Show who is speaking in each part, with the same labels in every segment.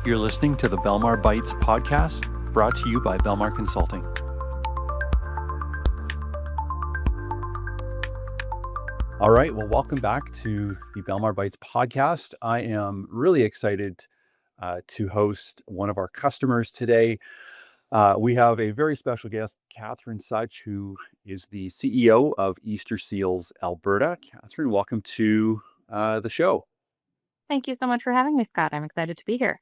Speaker 1: You're listening to the Belmar Bites podcast, brought to you by Belmar Consulting. All right, well, welcome back to the Belmar Bites podcast. I am really excited to host one of our customers today. We have a very special guest, Katherine Such, who is the CEO of Easter Seals Alberta. Katherine, welcome to the show.
Speaker 2: Thank you so much for having me, Scott. I'm excited to be here.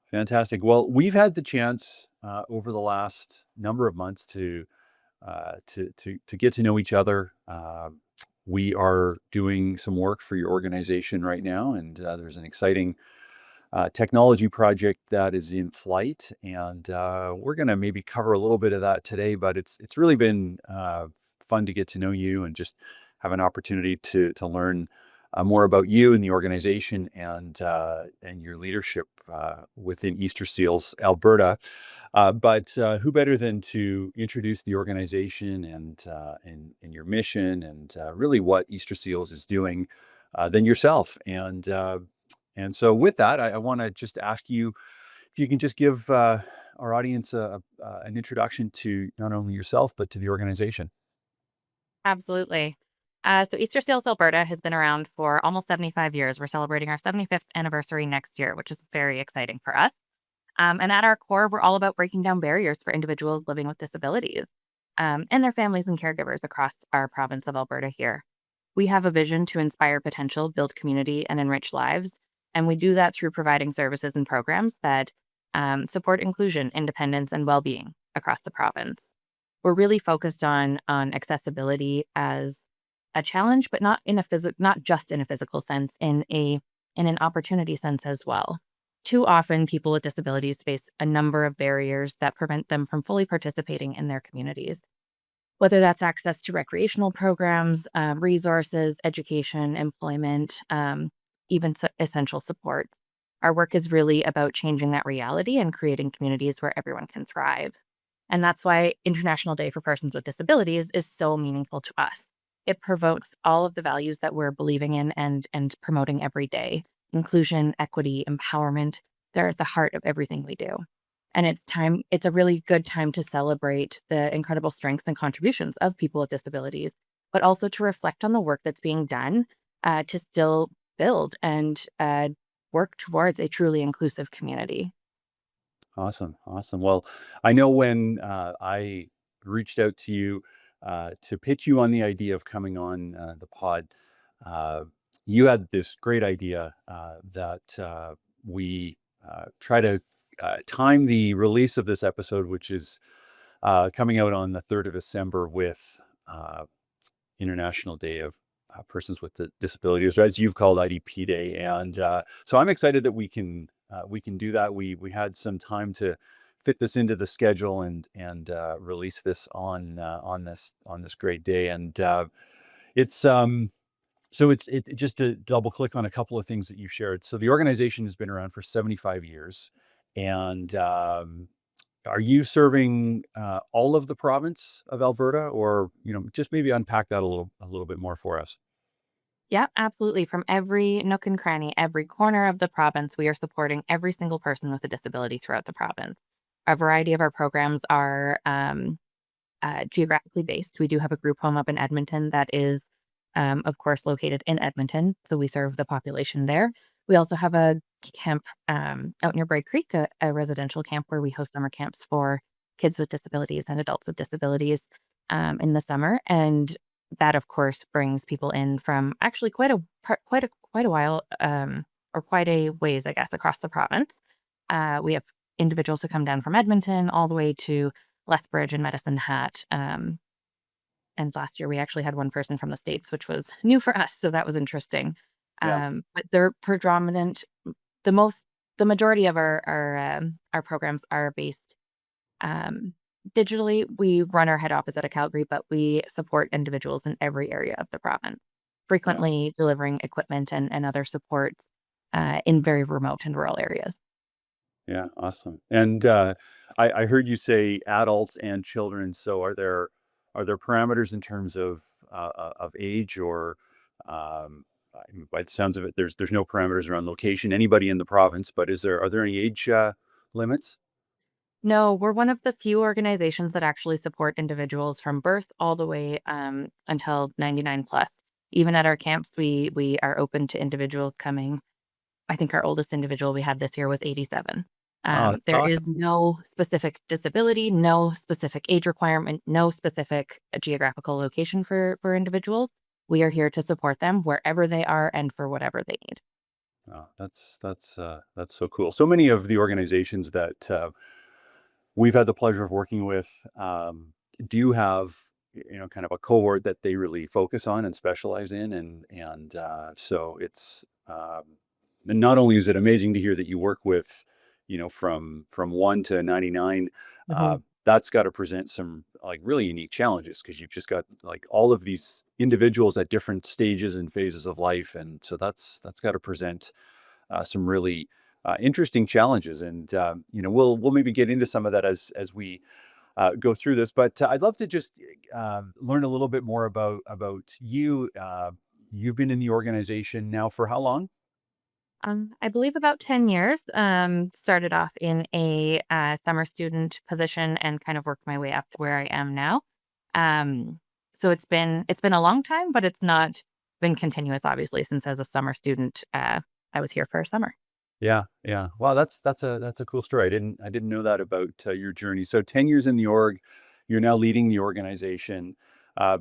Speaker 1: Fantastic. Well, we've had the chance over the last number of months to get to know each other. We are doing some work for your organization right now, and there's an exciting technology project that is in flight, and we're going to maybe cover a little bit of that today. But it's really been fun to get to know you and just have an opportunity to learn more about you and the organization and your leadership within Easter Seals Alberta. But who better than to introduce the organization and your mission and really what Easter Seals is doing than yourself. And so with that, I want to just ask you if you can just give our audience an introduction to not only yourself, but to the organization.
Speaker 2: Absolutely. So Easter Seals Alberta has been around for almost 75 years. We're celebrating our 75th anniversary next year, which is very exciting for us. And at our core, we're all about breaking down barriers for individuals living with disabilities and their families and caregivers across our province of Alberta here. We have a vision to inspire potential, build community, and enrich lives. And we do that through providing services and programs that support inclusion, independence, and well-being across the province. We're really focused on accessibility as a challenge, but not just in a physical sense, in an opportunity sense as well. Too often, people with disabilities face a number of barriers that prevent them from fully participating in their communities, whether that's access to recreational programs, resources, education, employment, even essential support. Our work is really about changing that reality and creating communities where everyone can thrive. And that's why International Day for Persons with Disabilities is so meaningful to us. It provokes all of the values that we're believing in and promoting every day. Inclusion, equity, empowerment, they're at the heart of everything we do. And it's a really good time to celebrate the incredible strengths and contributions of people with disabilities, but also to reflect on the work that's being done to still build and work towards a truly inclusive community.
Speaker 1: Awesome. Well, I know when I reached out to you to pitch you on the idea of coming on the pod, you had this great idea that we try to time the release of this episode, which is coming out on the 3rd of December with International Day of Persons with Disabilities, or as you've called IDP Day. And so I'm excited that we can do that. We had some time to fit this into the schedule and release this on this great day. And it's just to double click on a couple of things that you shared. So the organization has been around for 75 years, and are you serving all of the province of Alberta, or just maybe unpack that a little bit more for us?
Speaker 2: Yeah, absolutely. From every nook and cranny, every corner of the province, we are supporting every single person with a disability throughout the province. A variety of our programs are geographically based. We do have a group home up in Edmonton that is, of course, located in Edmonton. So we serve the population there. We also have a camp out near Bray Creek, a residential camp where we host summer camps for kids with disabilities and adults with disabilities in the summer. And that, of course, brings people in from actually quite a while, or quite a ways, I guess, across the province. We have individuals who come down from Edmonton all the way to Lethbridge and Medicine Hat. And last year we actually had one person from the States, which was new for us, so that was interesting.
Speaker 1: Yeah.
Speaker 2: But they're predominant. The majority of our programs are based digitally. We run our head office out of Calgary, but we support individuals in every area of the province, frequently delivering equipment and other supports in very remote and rural areas.
Speaker 1: Yeah, awesome. And I heard you say adults and children. So are there parameters in terms of age or by the sounds of it, there's no parameters around location. Anybody in the province, but are there any age limits?
Speaker 2: No, we're one of the few organizations that actually support individuals from birth all the way until 99 plus. Even at our camps, we are open to individuals coming. I think our oldest individual we had this year was 87.
Speaker 1: Oh, that's
Speaker 2: There is
Speaker 1: awesome.
Speaker 2: no specific disability, no specific age requirement, no specific geographical location for individuals. We are here to support them wherever they are and for whatever they need.
Speaker 1: Oh, that's so cool. So many of the organizations that we've had the pleasure of working with do have kind of a cohort that they really focus on and specialize in, and so it's and not only is it amazing to hear that you work with from 1 to 99.
Speaker 2: Mhm.
Speaker 1: That's got to present some like really unique challenges because you've just got like all of these individuals at different stages and phases of life, and so that's got to present some really interesting challenges. And we'll maybe get into some of that as we go through this. But I'd love to just learn a little bit more about you. You've been in the organization now for how long?
Speaker 2: I believe about 10 years. Started off in a summer student position and kind of worked my way up to where I am now. So it's been a long time, but it's not been continuous, obviously, since as a summer student, I was here for a summer.
Speaker 1: Yeah, yeah. Wow, that's a cool story. I didn't know that about your journey. So 10 years in the org, you're now leading the organization.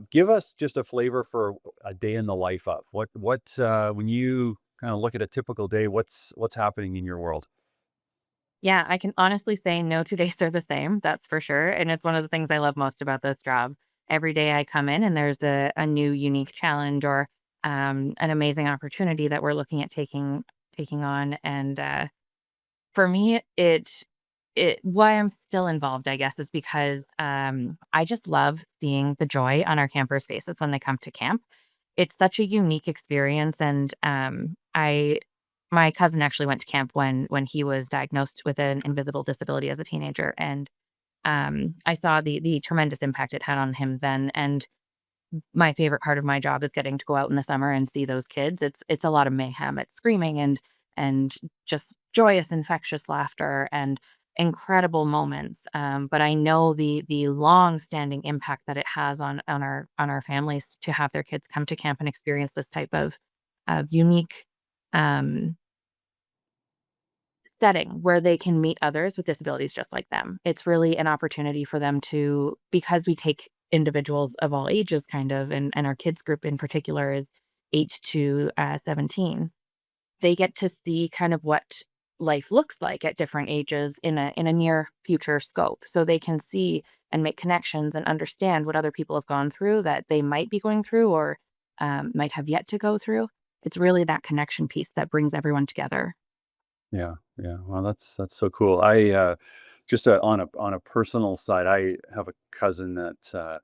Speaker 1: Give us just a flavor for a day in the life of what when you kind of look at a typical day, what's happening in your world?
Speaker 2: Yeah, I can honestly say no 2 days are the same, that's for sure, and it's one of the things I love most about this job. Every day I come in and there's a new unique challenge or, an amazing opportunity that we're looking at taking on, and, for me, it why I'm still involved, I guess, is because, I just love seeing the joy on our campers' faces when they come to camp. It's such a unique experience, and, I my cousin actually went to camp when he was diagnosed with an invisible disability as a teenager, and, I saw the tremendous impact it had on him then, and my favorite part of my job is getting to go out in the summer and see those kids. It's a lot of mayhem. It's screaming and just joyous, infectious laughter and incredible moments. But I know the long-standing impact that it has on our families to have their kids come to camp and experience this type of unique um, setting where they can meet others with disabilities just like them. It's really an opportunity for them to because we take individuals of all ages kind of, and our kids group in particular is 8 to, 17. They get to see kind of what life looks like at different ages in a near future scope, so they can see and make connections and understand what other people have gone through that they might be going through or, might have yet to go through. It's really that connection piece that brings everyone together.
Speaker 1: Yeah, yeah. Well, that's so cool. I just on a personal side, I have a cousin that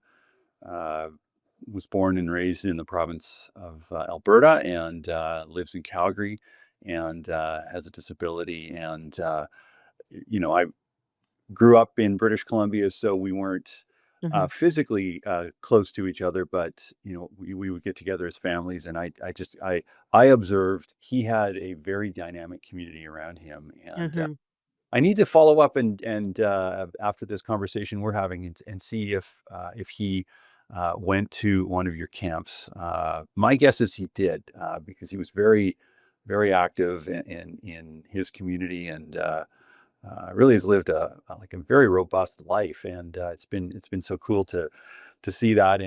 Speaker 1: was born and raised in the province of Alberta and lives in Calgary and has a disability. And I grew up in British Columbia, so we weren't
Speaker 2: Mhm.
Speaker 1: physically close to each other, but we would get together as families. And I observed he had a very dynamic community around him, and
Speaker 2: Mhm.
Speaker 1: I need to follow up and after this conversation we're having and see if he went to one of your camps. My guess is he did because he was very active in his community and really has lived like a very robust life. And it's been so cool to see that.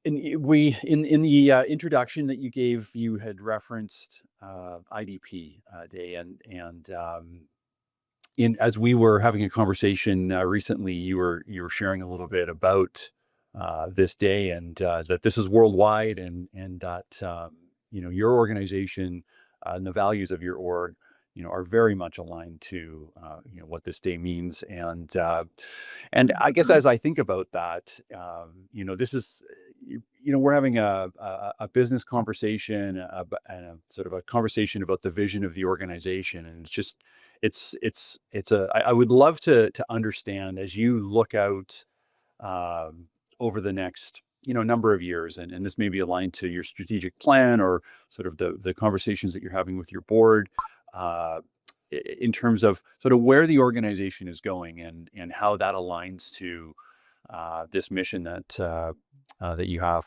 Speaker 1: We in the introduction that you gave, you had referenced IDP day and in as we were having a conversation recently, you were sharing a little bit about this day and that this is worldwide and that your organization and the values of your org are very much aligned to what this day means and I guess as I think about that, this is we're having a business conversation and a sort of a conversation about the vision of the organization, and it's just I would love to understand as you look out over the next number of years, and this may be aligned to your strategic plan or sort of the conversations that you're having with your board, uh, in terms of sort of where the organization is going and how that aligns to this mission that you have.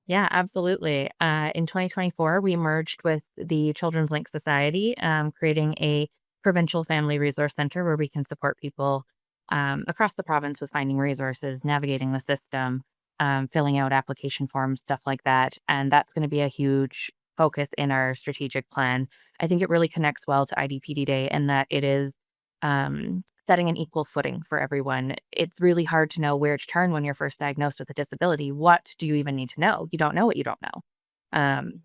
Speaker 2: Yeah, absolutely. In 2024, we merged with the Children's Link Society, creating a provincial family resource center where we can support people across the province with finding resources, navigating the system, filling out application forms, stuff like that. And that's going to be a huge focus in our strategic plan. I think it really connects well to IDPD Day in that it is setting an equal footing for everyone. It's really hard to know where to turn when you're first diagnosed with a disability. What do you even need to know? You don't know what you don't know.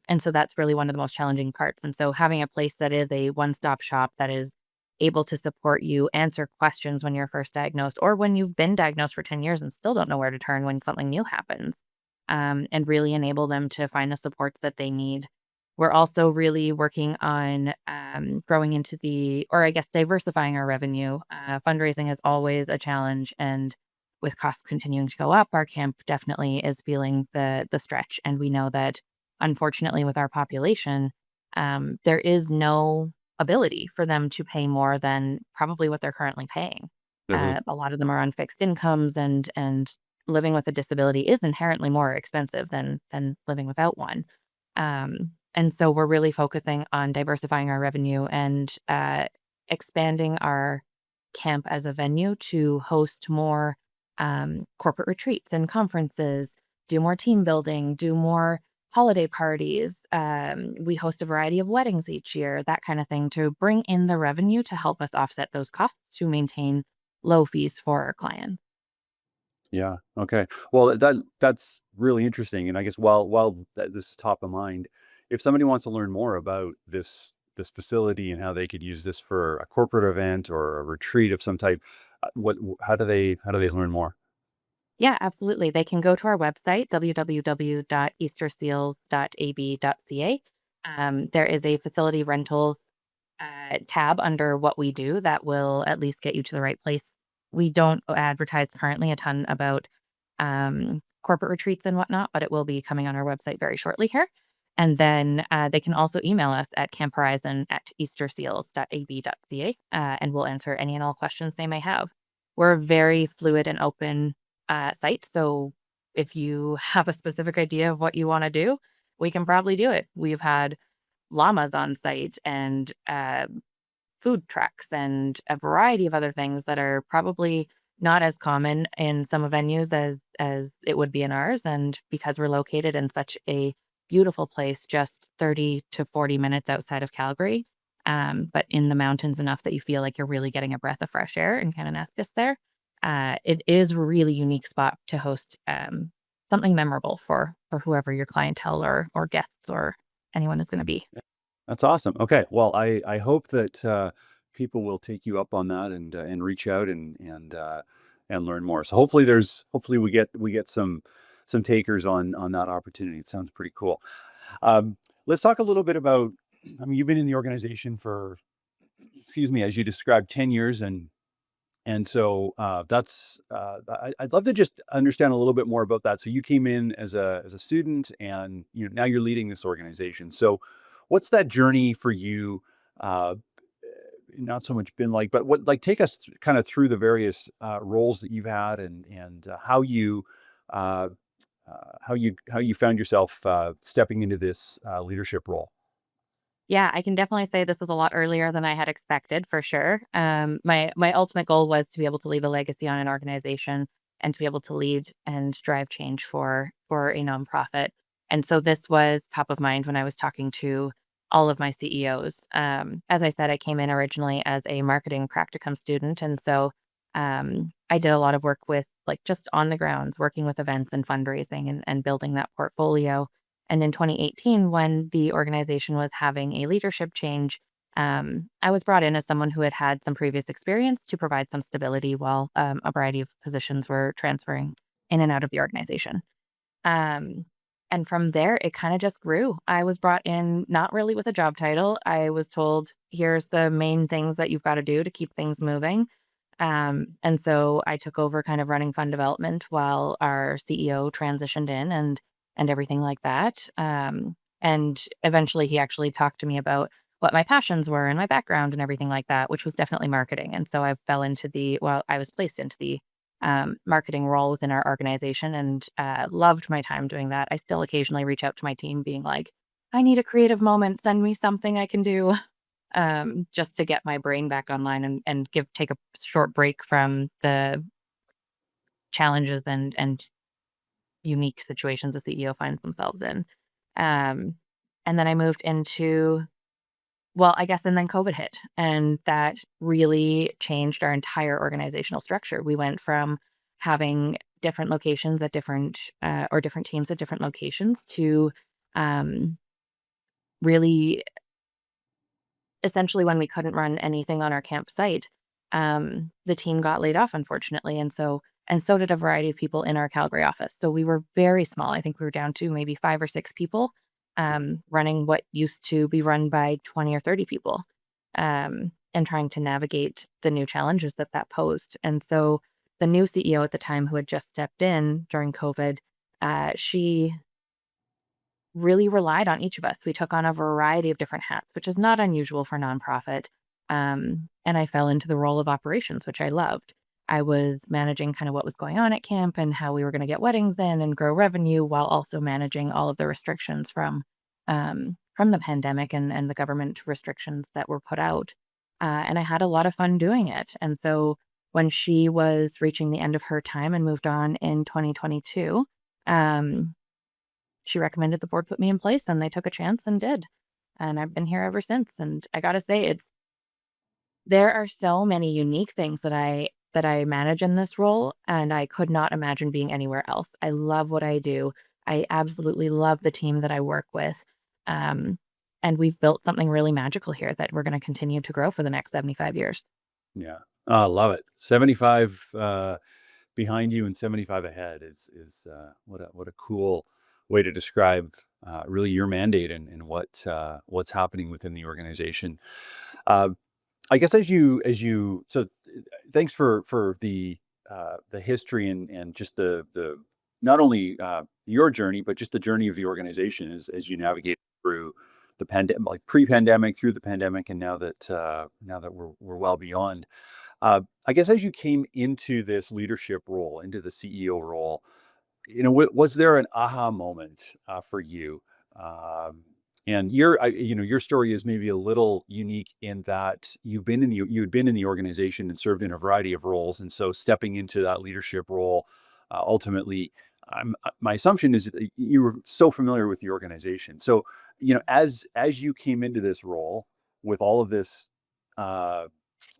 Speaker 2: And so that's really one of the most challenging parts. And so having a place that is a one stop shop that is able to support you, answer questions when you're first diagnosed, or when you've been diagnosed for 10 years and still don't know where to turn when something new happens, and really enable them to find the supports that they need. We're also really working on growing into or I guess, diversifying our revenue. Fundraising is always a challenge, and with costs continuing to go up, our camp definitely is feeling the stretch. And we know that, unfortunately, with our population, there is no ability for them to pay more than probably what they're currently paying.
Speaker 1: Hmm.
Speaker 2: A lot of them are on fixed incomes, and living with a disability is inherently more expensive than living without one. And so we're really focusing on diversifying our revenue and expanding our camp as a venue to host more corporate retreats and conferences, do more team building, do more holiday parties. We host a variety of weddings each year, that kind of thing, to bring in the revenue to help us offset those costs to maintain low fees for our clients.
Speaker 1: Yeah. Okay. Well, that's really interesting. And I guess while this is top of mind, if somebody wants to learn more about this facility and how they could use this for a corporate event or a retreat of some type, what how do they learn more?
Speaker 2: Yeah, absolutely. They can go to our website, www.easterseals.ab.ca. There is a facility rental tab under what we do that will at least get you to the right place. We don't advertise currently a ton about corporate retreats and whatnot, but it will be coming on our website very shortly here. And then they can also email us at camphorizon@easterseals.ab.ca, and we'll answer any and all questions they may have. We're a very fluid and open site. So if you have a specific idea of what you want to do, we can probably do it. We've had llamas on site and food trucks and a variety of other things that are probably not as common in some venues as it would be in ours. And because we're located in such a beautiful place, just 30 to 40 minutes outside of Calgary, but in the mountains enough that you feel like you're really getting a breath of fresh air in Kananaskis there. It is a really unique spot to host something memorable for whoever your clientele or guests or anyone is going to be.
Speaker 1: That's awesome. Okay. Well, I hope that people will take you up on that and reach out and learn more. So hopefully we get some takers on that opportunity. It sounds pretty cool. Let's talk a little bit about. I mean, you've been in the organization for, excuse me, as you described, 10 years, and so I'd love to just understand a little bit more about that. So you came in as a student, and now you're leading this organization. So, what's that journey for you? Uh, Not so much been like, but what like take us kind of through the various roles that you've had and uh, how you found yourself stepping into this leadership role.
Speaker 2: Yeah, I can definitely say this was a lot earlier than I had expected for sure. My ultimate goal was to be able to leave a legacy on an organization and to be able to lead and drive change for a nonprofit. And so this was top of mind when I was talking to all of my CEOs. As I said, I came in originally as a marketing practicum student, and so I did a lot of work with like just on the grounds, working with events and fundraising and building that portfolio. And in 2018, when the organization was having a leadership change, I was brought in as someone who had had some previous experience to provide some stability while a variety of positions were transferring in and out of the organization. Um, and from there, it kind of just grew. I was brought in not really with a job title. I was told, here's the main things that you've got to do to keep things moving. And so I took over kind of running fund development while our CEO transitioned in and everything like that. And eventually he actually talked to me about what my passions were and my background and everything like that, which was definitely marketing. And so I fell into I was placed into the marketing role within our organization and loved my time doing that. I still occasionally reach out to my team being like, I need a creative moment. Send me something I can do just to get my brain back online and take a short break from the challenges and unique situations a CEO finds themselves in. Um, and then I moved into I guess, and then COVID hit, and that really changed our entire organizational structure. We went from having different locations at different or different teams at different locations to um, really essentially, when we couldn't run anything on our campsite, the team got laid off, unfortunately, and so did a variety of people in our Calgary office. So we were very small. I think we were down to maybe 5 or 6 people, running what used to be run by 20 or 30 people, and trying to navigate the new challenges that that posed. And so the new CEO at the time who had just stepped in during COVID, she really relied on each of us. We took on a variety of different hats, which is not unusual for nonprofit. And I fell into the role of operations, which I loved. I was managing kind of what was going on at camp and how we were going to get weddings in and grow revenue while also managing all of the restrictions from the pandemic and the government restrictions that were put out. And I had a lot of fun doing it. And so when she was reaching the end of her time and moved on in 2022, um, she recommended the board put me in place, and they took a chance and did. And I've been here ever since, and I gotta say, there are so many unique things that I manage in this role, and I could not imagine being anywhere else. I love what I do. I absolutely love the team that I work with, um, and we've built something really magical here that we're gonna continue to grow for the next 75 years.
Speaker 1: Yeah. Oh, I love it. 75 behind you and 75 ahead is what a cool way to describe really your mandate and what's happening within the organization. Uh, I guess thanks for the history and just the not only your journey but just the journey of the organization as you navigate through the pandemic, like pre-pandemic, through the pandemic, and now that we're well beyond. I guess as you came into this leadership role, into the CEO role, was there an aha moment for you? Um, and your story is maybe a little unique in that you had been in the organization and served in a variety of roles, and so stepping into that leadership role, ultimately, my assumption is that you were so familiar with the organization. So, as you came into this role with all of this uh,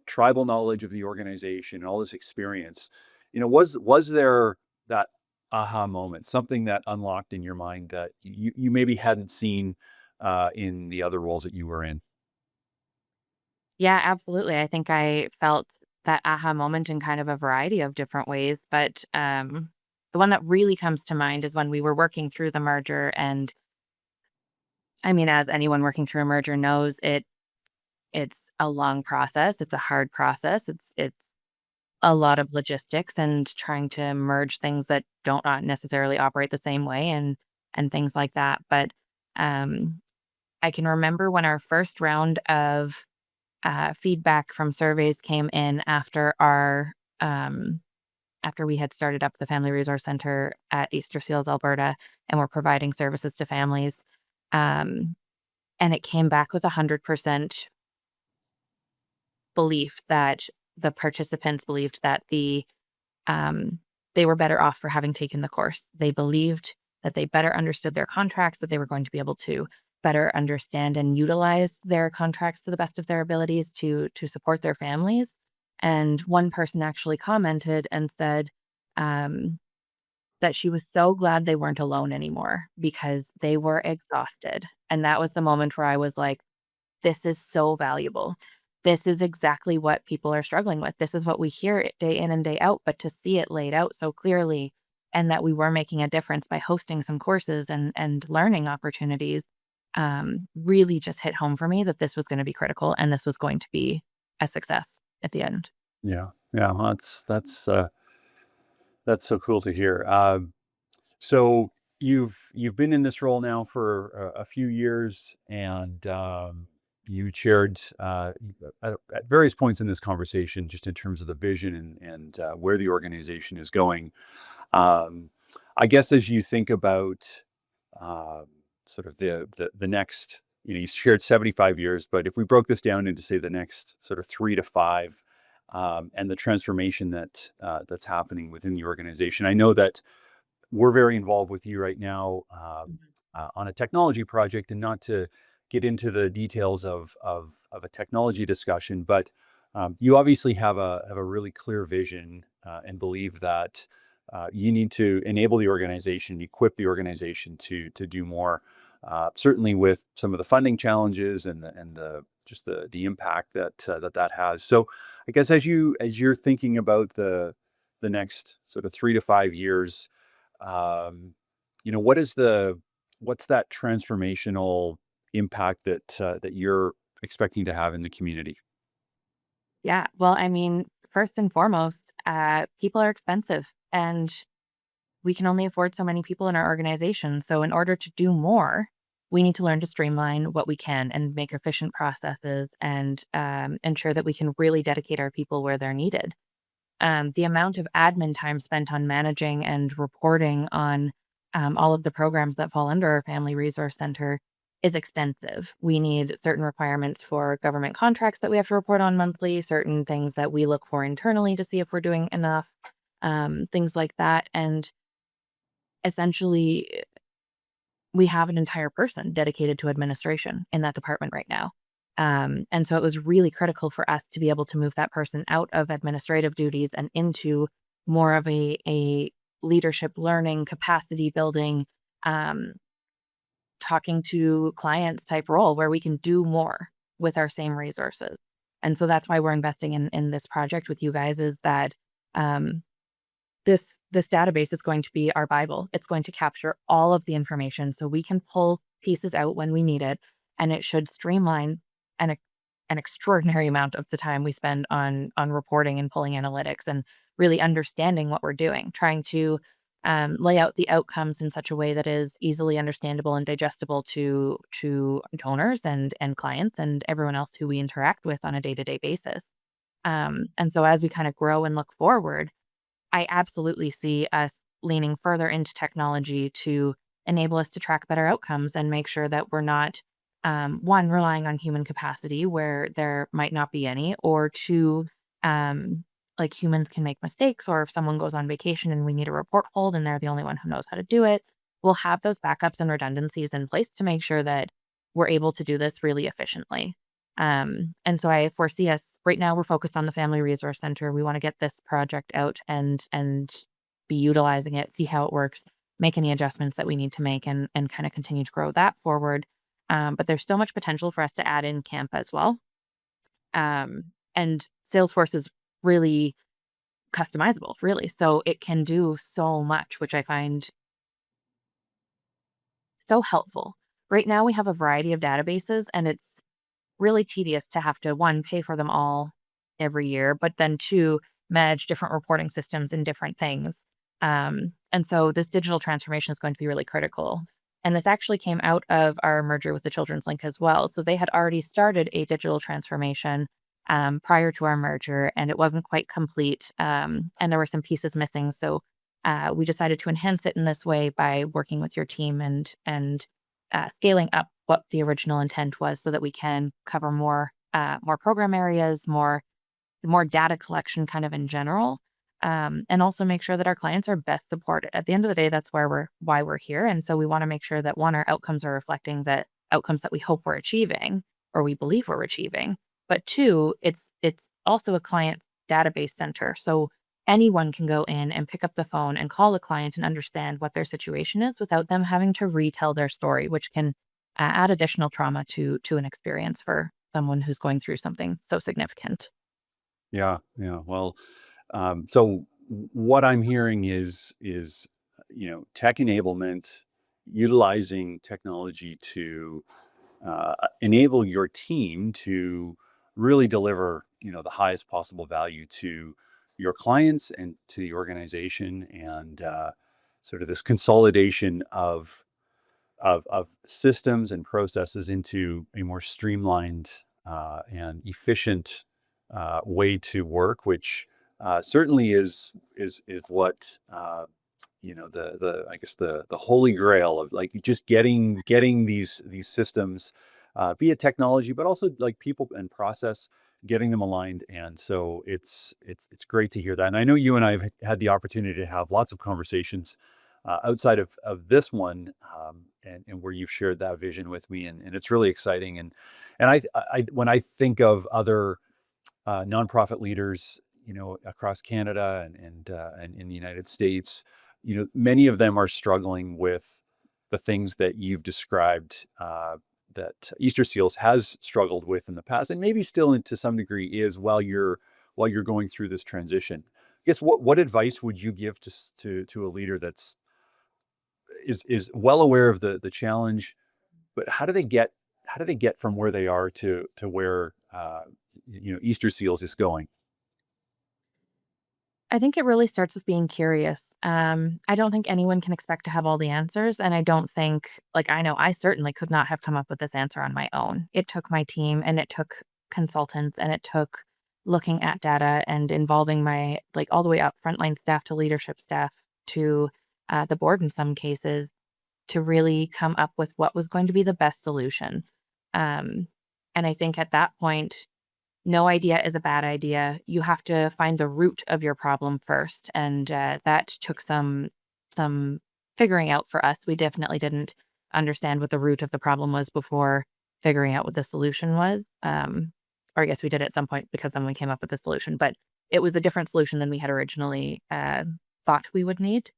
Speaker 1: tribal knowledge of the organization and all this experience, was there that aha moment, something that unlocked in your mind that you maybe hadn't seen in the other roles that you were in?
Speaker 2: Yeah, absolutely. I think I felt that aha moment in kind of a variety of different ways, but, the one that really comes to mind is when we were working through the merger, and I mean, as anyone working through a merger knows, it's a long process, it's a hard process, it's a lot of logistics and trying to merge things that don't not necessarily operate the same way and things like that, but, um, I can remember when our first round of feedback from surveys came in after we had started up the Family Resource Center at Easter Seals, Alberta, and we're providing services to families. Um, and it came back with 100% belief that the participants believed that um, they were better off for having taken the course. They believed that they better understood their contracts, that they were going to be able to better understand and utilize their contracts to the best of their abilities to support their families. And one person actually commented and said um, that she was so glad they weren't alone anymore because they were exhausted. And that was the moment where I was like, this is so valuable. This is exactly what people are struggling with. This is what we hear it day in and day out, but to see it laid out so clearly and that we were making a difference by hosting some courses and learning opportunities really just hit home for me that this was going to be critical and this was going to be a success at the end.
Speaker 1: Yeah. Yeah, well, that's so cool to hear. So you've been in this role now for a few years, and you shared at various points in this conversation, just in terms of the vision and where the organization is going. Um, I guess as you think about um, sort of the next, you shared 75 years, but if we broke this down into say the next sort of 3 to 5, and the transformation that's happening within the organization, I know that we're very involved with you right now on a technology project, and not to get into the details of a technology discussion, but you obviously have a really clear vision and believe that you need to enable the organization, equip the organization to do more. Certainly, with some of the funding challenges and the just the impact that has. So, I guess as you're thinking about the next sort of 3 to 5 years, um, what's that transformational impact that you're expecting to have in the community?
Speaker 2: Yeah. Well, I mean, first and foremost, people are expensive and we can only afford so many people in our organization. So, in order to do more, we need to learn to streamline what we can and make efficient processes and ensure that we can really dedicate our people where they're needed. The amount of admin time spent on managing and reporting on all of the programs that fall under our Family Resource Center is extensive. We need certain requirements for government contracts that we have to report on monthly, certain things that we look for internally to see if we're doing enough, things like that. And essentially, we have an entire person dedicated to administration in that department right now. And so it was really critical for us to be able to move that person out of administrative duties and into more of a leadership learning, capacity building, um, talking to clients type role where we can do more with our same resources. And so that's why we're investing in this project with you guys, is that um, this database is going to be our Bible. It's going to capture all of the information so we can pull pieces out when we need it, and it should streamline an an extraordinary amount of the time we spend on reporting and pulling analytics and really understanding what we're doing, trying to lay out the outcomes in such a way that is easily understandable and digestible to donors and clients and everyone else who we interact with on a day-to-day basis. And so as we kind of grow and look forward, I absolutely see us leaning further into technology to enable us to track better outcomes and make sure that we're not, one, relying on human capacity where there might not be any, or two, like humans can make mistakes, or if someone goes on vacation and we need a report pulled and they're the only one who knows how to do it, we'll have those backups and redundancies in place to make sure that we're able to do this really efficiently. And so I foresee us right now we're focused on the Family Resource Center. We want to get this project out and be utilizing it, see how it works, make any adjustments that we need to make and kind of continue to grow that forward. But there's so much potential for us to add in camp as well. And Salesforce is really customizable, really. So it can do so much, which I find so helpful. Right now we have a variety of databases and it's really tedious to have to, one, pay for them all every year, but then two, manage different reporting systems and different things. And so this digital transformation is going to be really critical. And this actually came out of our merger with the Children's Link as well. So they had already started a digital transformation prior to our merger, and it wasn't quite complete. And there were some pieces missing. So we decided to enhance it in this way by working with your team and scaling up what the original intent was so that we can cover more program areas, more data collection kind of in general, and also make sure that our clients are best supported. At the end of the day, that's why we're here. And so we want to make sure that one, our outcomes are reflecting the outcomes that we hope we're achieving or we believe we're achieving. But two, it's also a client database center. So anyone can go in and pick up the phone and call a client and understand what their situation is without them having to retell their story, which can add additional trauma to an experience for someone who's going through something so significant.
Speaker 1: Yeah, yeah. Well, so what I'm hearing is tech enablement, utilizing technology to enable your team to really deliver the highest possible value to your clients and to the organization, and sort of this consolidation of systems and processes into a more streamlined and efficient way to work, which certainly is what the I guess the holy grail of like just getting these systems, be it technology, but also like people and process, getting them aligned. And so it's great to hear that. And I know you and I have had the opportunity to have lots of conversations outside of this one, and where you've shared that vision with me, and it's really exciting. And I when I think of other nonprofit leaders, across Canada and in the United States, many of them are struggling with the things that you've described, that Easter Seals has struggled with in the past, and maybe still to some degree is while you're going through this transition. I guess what advice would you give to a leader is well aware of the challenge, but how do they get from where they are to where Easter Seals is going?
Speaker 2: I think it really starts with being curious. I don't think anyone can expect to have all the answers. And I don't think, like, I know I certainly could not have come up with this answer on my own. It took my team and it took consultants and it took looking at data and involving my, like, all the way up frontline staff to leadership staff to the board in some cases to really come up with what was going to be the best solution. Um, and I think at that point, no idea is a bad idea. You have to find the root of your problem first, and that took some figuring out for us. We definitely didn't understand what the root of the problem was before figuring out what the solution was. Or I guess we did at some point because then we came up with the solution, but it was a different solution than we had originally thought we would need.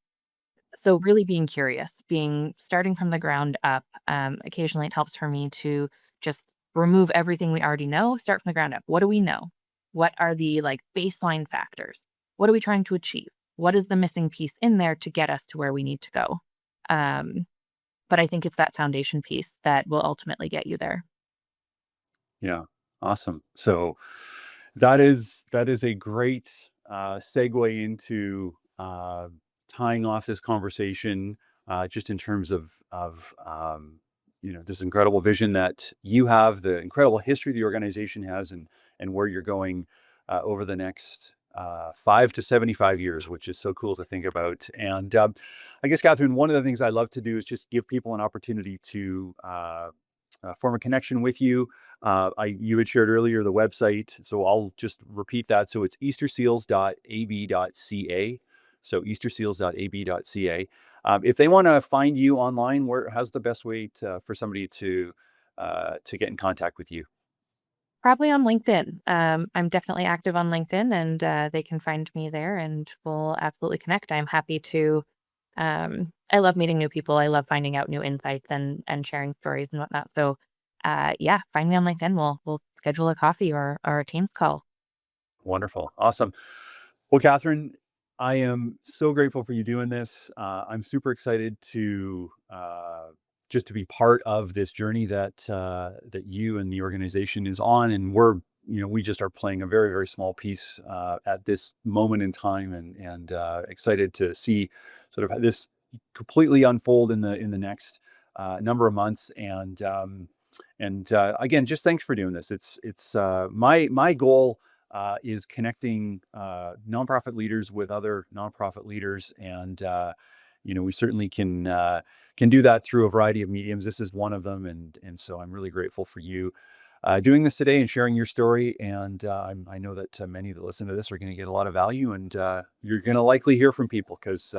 Speaker 2: So really being curious, being starting from the ground up. Occasionally it helps for me to just remove everything we already know, start from the ground up. What do we know? What are the like baseline factors? What are we trying to achieve? What is the missing piece in there to get us to where we need to go? Um, but I think it's that foundation piece that will ultimately get you there.
Speaker 1: Yeah, awesome. So that is a great segue into tying off this conversation, just in terms of this incredible vision that you have, the incredible history the organization has, and where you're going over the next 5 to 75 years, which is so cool to think about. And I guess, Catherine, one of the things I love to do is just give people an opportunity to form a connection with you. You had shared earlier the website, so I'll just repeat that. So it's easterseals.ab.ca. So easterseals.ab.ca. If they want to find you online, how's the best way for somebody to get in contact with you?
Speaker 2: Probably on LinkedIn. I'm definitely active on LinkedIn, and they can find me there, and we'll absolutely connect. I'm happy to. I love meeting new people. I love finding out new insights and sharing stories and whatnot. So, yeah, find me on LinkedIn. We'll schedule a coffee or a Teams call.
Speaker 1: Wonderful. Awesome. Well, Catherine, I am so grateful for you doing this. I'm super excited to just to be part of this journey that you and the organization is on, and we just are playing a very, very small piece at this moment in time, and excited to see sort of this completely unfold in the next number of months. And again, just thanks for doing this. It's my goal is connecting nonprofit leaders with other nonprofit leaders, and we certainly can do that through a variety of mediums. This is one of them, and so I'm really grateful for you doing this today and sharing your story. And I know that many that listen to this are going to get a lot of value, and you're going to likely hear from people because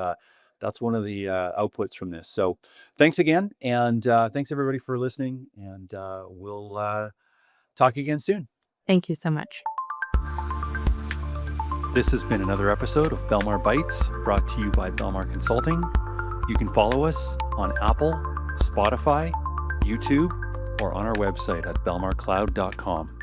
Speaker 1: that's one of the outputs from this. So thanks again, and thanks everybody for listening, and we'll talk again soon.
Speaker 2: Thank you so much.
Speaker 1: This has been another episode of Belmar Bites, brought to you by Belmar Consulting. You can follow us on Apple, Spotify, YouTube, or on our website at belmarcloud.com.